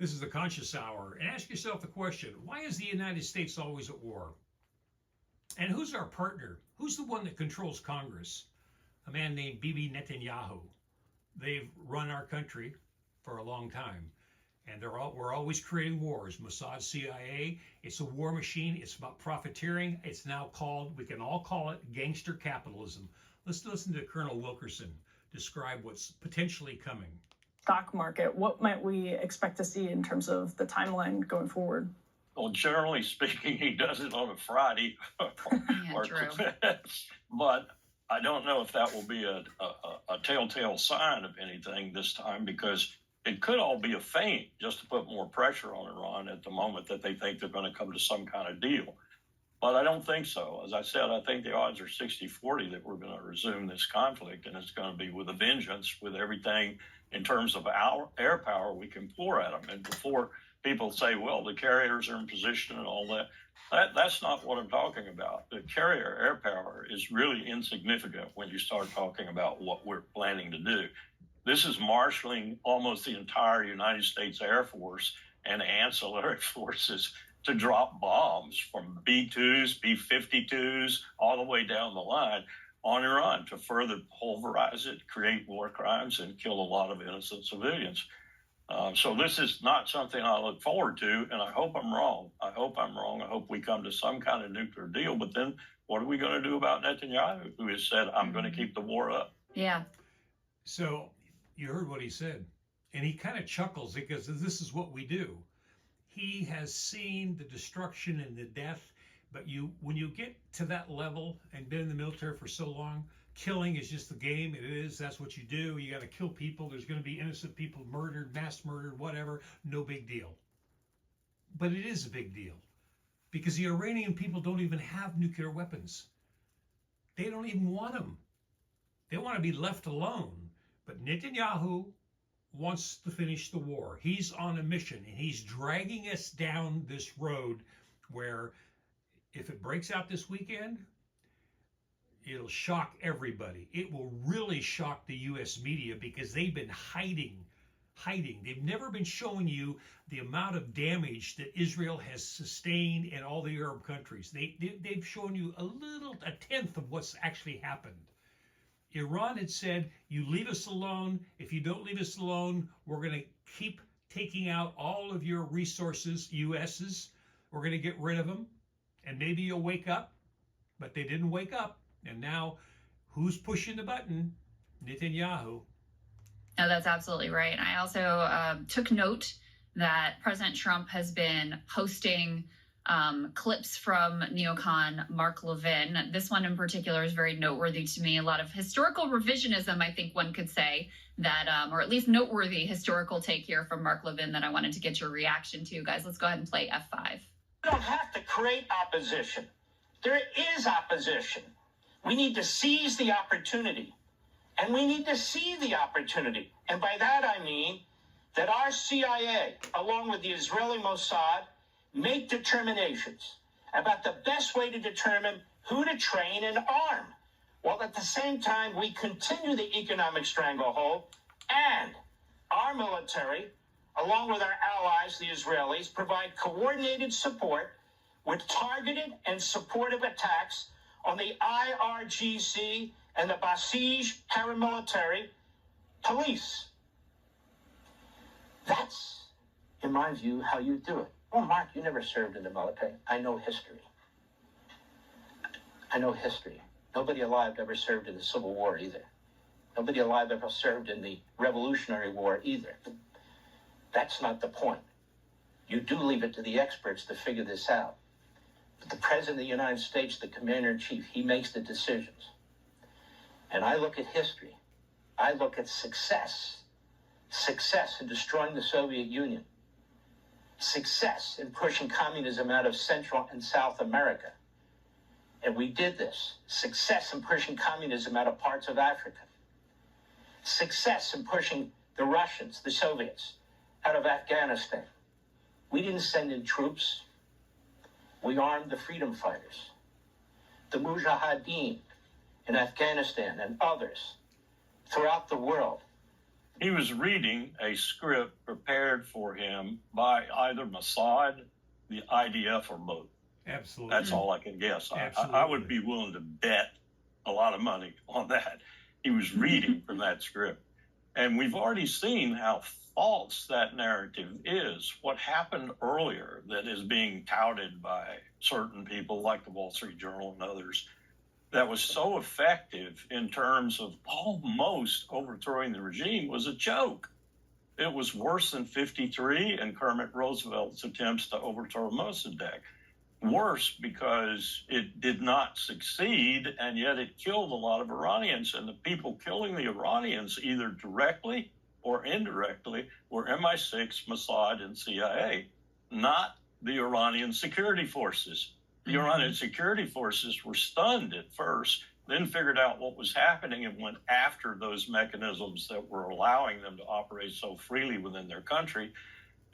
This is the Conscious Hour. And ask yourself the question, why is the United States always at war? And who's our partner? Who's the one that controls Congress? A man named Bibi Netanyahu. They've run our country for a long time. And we're always creating wars. Mossad, CIA, it's a war machine. It's about profiteering. It's now called, we can all call it gangster capitalism. Let's listen to Colonel Wilkerson describe what's potentially coming. Stock market, what might we expect to see in terms of the timeline going forward? Well, generally speaking, he does it on a Friday. But I don't know if that will be a telltale sign of anything this time, because it could all be a feint just to put more pressure on Iran at the moment that they think they're going to come to some kind of deal. But I don't think so. As I said, I think the odds are 60-40 that we're going to resume this conflict, and it's going to be with a vengeance, with everything in terms of our air power we can pour at them. And before people say, well, the carriers are in position and all that, that's not what I'm talking about. The carrier air power is really insignificant when you start talking about what we're planning to do. This is marshaling almost the entire United States Air Force and ancillary forces to drop bombs from B-2s, B-52s, all the way down the line on Iran to further pulverize it, create war crimes, and kill a lot of innocent civilians. So this is not something I look forward to, and I hope I'm wrong. I hope we come to some kind of nuclear deal. But then what are we going to do about Netanyahu, who has said, I'm going to keep the war up? Yeah. So you heard what he said, and he kind of chuckles because this is what we do. He has seen the destruction and the death, but when you get to that level and been in the military for so long, killing is just the game. It is. That's what you do. You got to kill people. There's going to be innocent people murdered, mass murdered, whatever. No big deal. But it is a big deal because the Iranian people don't even have nuclear weapons. They don't even want them. They want to be left alone. But Netanyahu wants to finish the war. He's on a mission, and he's dragging us down this road where if it breaks out this weekend, it'll shock everybody. It will really shock the U.S. media because they've been hiding. They've never been showing you the amount of damage that Israel has sustained in all the Arab countries. They've shown you a tenth of what's actually happened. Iran had said, you leave us alone. If you don't leave us alone, we're going to keep taking out all of your resources, US's. We're going to get rid of them, and maybe you'll wake up. But they didn't wake up. And now, who's pushing the button? Netanyahu. No, that's absolutely right. I also took note that President Trump has been posting clips from neocon Mark Levin. This one in particular is very noteworthy to me. A lot of historical revisionism, I think one could say, that, or at least noteworthy historical take here from Mark Levin that I wanted to get your reaction to. Guys, let's go ahead and play F5. We don't have to create opposition. There is opposition. We need to seize the opportunity, and we need to see the opportunity. And by that I mean that our CIA, along with the Israeli Mossad, make determinations about the best way to determine who to train and arm, while at the same time we continue the economic stranglehold, and our military, along with our allies, the Israelis, provide coordinated support with targeted and supportive attacks on the IRGC and the Basij paramilitary police. That's, in my view, how you do it. Well, Mark, you never served in the military. I know history. Nobody alive ever served in the Civil War either. Nobody alive ever served in the Revolutionary War either. That's not the point. You do leave it to the experts to figure this out. But the President of the United States, the Commander-in-Chief, he makes the decisions. And I look at history. I look at success. Success in destroying the Soviet Union. Success in pushing communism out of Central and South America. And we did this. Success in pushing communism out of parts of Africa. Success in pushing the Russians, the Soviets, out of Afghanistan. We didn't send in troops. We armed the freedom fighters. The Mujahideen in Afghanistan and others throughout the world He was reading a script prepared for him by either Mossad, the IDF, or both. Absolutely. That's all I can guess. I Absolutely. would be willing to bet a lot of money on that. He was reading from that script. And we've already seen how false that narrative is. What happened earlier that is being touted by certain people like the Wall Street Journal and others that was so effective in terms of almost overthrowing the regime was a joke. It was worse than 53 and Kermit Roosevelt's attempts to overthrow Mossadegh. Worse because it did not succeed, and yet it killed a lot of Iranians. And the people killing the Iranians, either directly or indirectly, were MI6, Mossad, and CIA, not the Iranian security forces. The Iranian security forces were stunned at first, then figured out what was happening and went after those mechanisms that were allowing them to operate so freely within their country,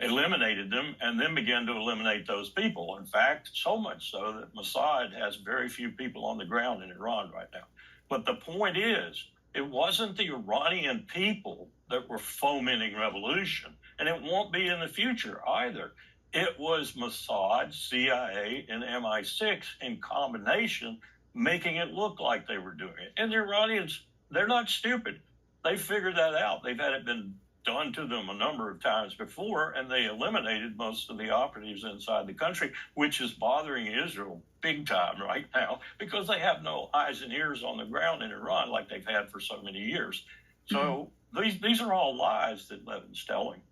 eliminated them, and then began to eliminate those people. In fact, so much so that Mossad has very few people on the ground in Iran right now. But the point is, it wasn't the Iranian people that were fomenting revolution, and it won't be in the future either. It was Mossad, CIA, and MI6 in combination making it look like they were doing it. And the Iranians, they're not stupid. They figured that out. They've had it been done to them a number of times before, and they eliminated most of the operatives inside the country, which is bothering Israel big time right now because they have no eyes and ears on the ground in Iran like they've had for so many years. So these are all lies that Levin's telling.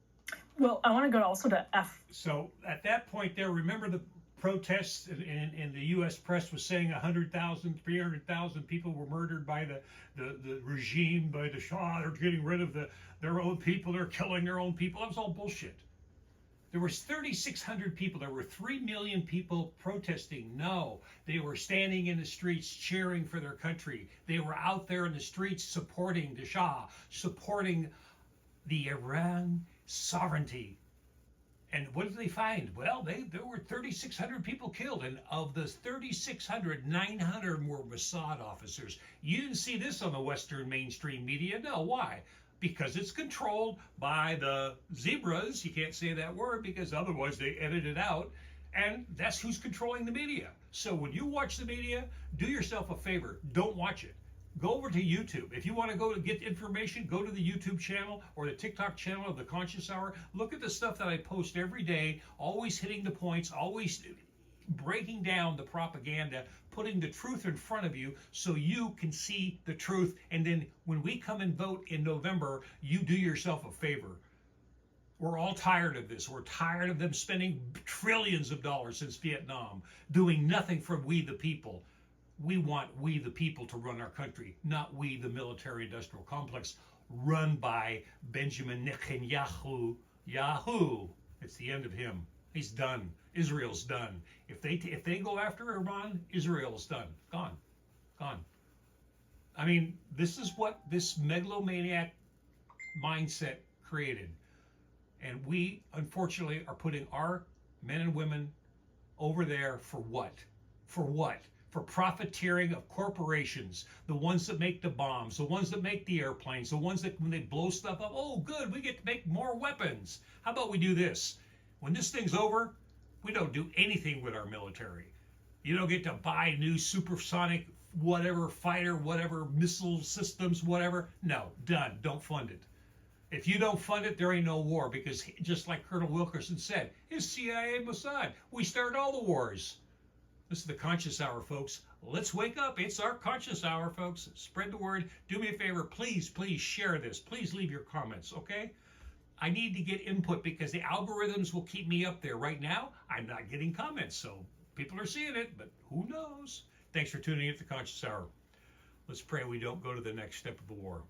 Well, I want to go also to F. So at that point there, remember the protests in the U.S. press was saying 100,000, 300,000 people were murdered by the regime, by the Shah. They're getting rid of their own people. They're killing their own people. That was all bullshit. There was 3,600 people. There were 3 million people protesting. No, they were standing in the streets cheering for their country. They were out there in the streets supporting the Shah, supporting the Iran sovereignty. And what did they find? Well, there were 3,600 people killed, and of the 3,600, 900 were Mossad officers. You didn't see this on the Western mainstream media. No, why? Because it's controlled by the zebras. You can't say that word because otherwise they edit it out. And that's who's controlling the media. So when you watch the media, do yourself a favor. Don't watch it. Go over to YouTube. If you want to go to get information, go to the YouTube channel or the TikTok channel of the Conscious Hour. Look at the stuff that I post every day, always hitting the points, always breaking down the propaganda, putting the truth in front of you so you can see the truth. And then when we come and vote in November, you do yourself a favor. We're all tired of this. We're tired of them spending trillions of dollars since Vietnam, doing nothing for we the people. We want we the people to run our country, not we the military-industrial complex run by Benjamin Netanyahu. It's the end of him. He's done. Israel's done. If they go after Iran, Israel's done. Gone. I mean, this is what this megalomaniac mindset created. And we, unfortunately, are putting our men and women over there for what? For what? For profiteering of corporations, the ones that make the bombs, the ones that make the airplanes, the ones that when they blow stuff up, oh good, we get to make more weapons. How about we do this? When this thing's over, we don't do anything with our military. You don't get to buy new supersonic whatever fighter, whatever missile systems, whatever. No, done. Don't fund it. If you don't fund it, there ain't no war because just like Colonel Wilkerson said, it's CIA Mossad. We start all the wars. This is the Conscious Hour, folks. Let's wake up. It's our Conscious Hour, folks. Spread the word. Do me a favor. Please share this. Please leave your comments, okay? I need to get input because the algorithms will keep me up there. Right now, I'm not getting comments, so people are seeing it, but who knows? Thanks for tuning in to the Conscious Hour. Let's pray we don't go to the next step of the war.